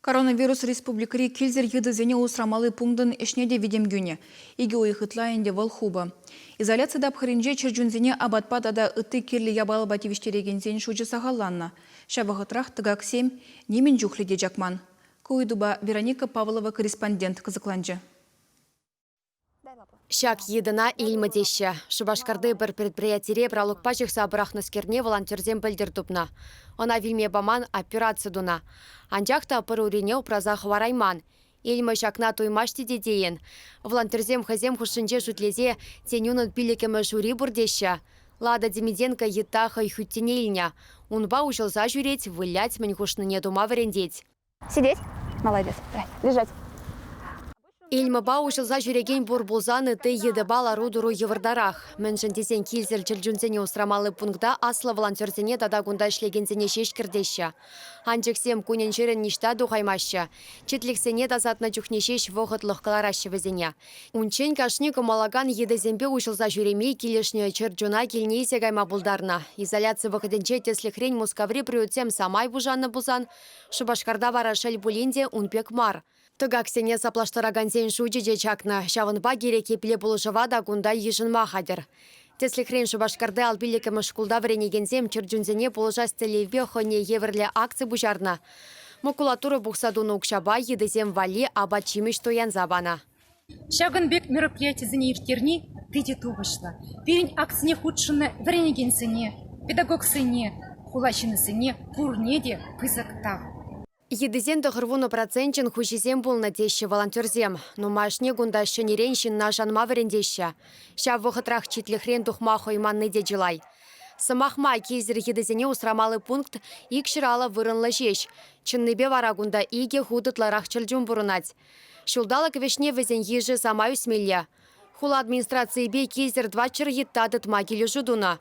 Коронавирус республикари килзер едізене усрамалы пунктын ішнеде видемгюне. Иге ойхытлайынде волхуба. Изоляцияда абхаринже черджунзене абатпадада ыты кирлі ябалы бативиштерегензен шучы сағаланна. Шабығытрах тыгак 7 немен жүхледе жакман. Куйдуба Вероника Павлова корреспондент кызыкланжы. Шак едіна илмедеші. Шубашкарды бір предприятире бралықпа жүкса бірақныскерне волонтерзен білдірдупна. Она вильме баман операция дуна. Анжақта пыр урене упраза хварайман. Илмі шакна туймашти дедейін. Волонтерзем хазем хушынже жутлезе тенюнын пилікімі жури бұрдеші. Лада Демиденко еттаха и хуттенельня. Унба ушылза жюреть, вылять мань хушныне дума варендеть. Сидеть? Молодец. Лежать. Илмі ба ушылза жүреген бұр бұлзаны ты еді бал арудыру евардарах. Міншін тесен килзер челджунзене устрамалы пункта аслы волонтерзене дадагунда ішлегензене шешкірдеші. Анжексем кунен жерін ништа дұғаймашы. Четліксене дазатна жүхнешеш вғытлық каларашы візене. Унчен кашны кымалаган едізембе ушылза жүремей келешне черджуна келнейсе гайма бұлдарна. Изоляция вғыденче тесліхрен мускаври приютсем самай бұжаны бұзан. Шубашкарда варашел бұлінде унпек мар. Тыгак сене саплаштыраганзен шучеже чакна. Шавынба кереке піле бұлышывада гунда ешінма хадыр. Теслихрен Шубашкарды алпилікімі шкулда вренегензем черджунзене полыжас телеве хоне еверле акции бұжарна. Макулатура бұқсадуны ұқшаба едізем вали аба чимеш тоян забана. Шагынбек мероприятие заневтерни тыде туғышла. Перень акцияне худшыны вренегенсене, педагог сыне, хулачыны сыне, пурнеде пызыктав. Едізен тұғырвуны процентчен хушизем болны деші волонтерзем. Нумашне гунда шынереншін на жанма варендеші. Ша вғытрах читлихрен тухма хойманны де жылай. Сымахма кезір едізене усрамалы пункт икширала вырынлы жеш. Чынныбе вара гунда иге худытларах чылжун бұрынать. Шулдалы квешне візен ежі сама үсмелі. Хула администрации бе кезір 2 чыр еттадыт магилі жудуна.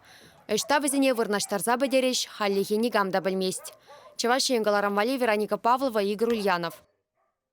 Эшта візене вырнаштарза бәдереш халлихені гамда білмест. Чевашенгаларам Вали, Вероника Павлова, Игорь Ульянов.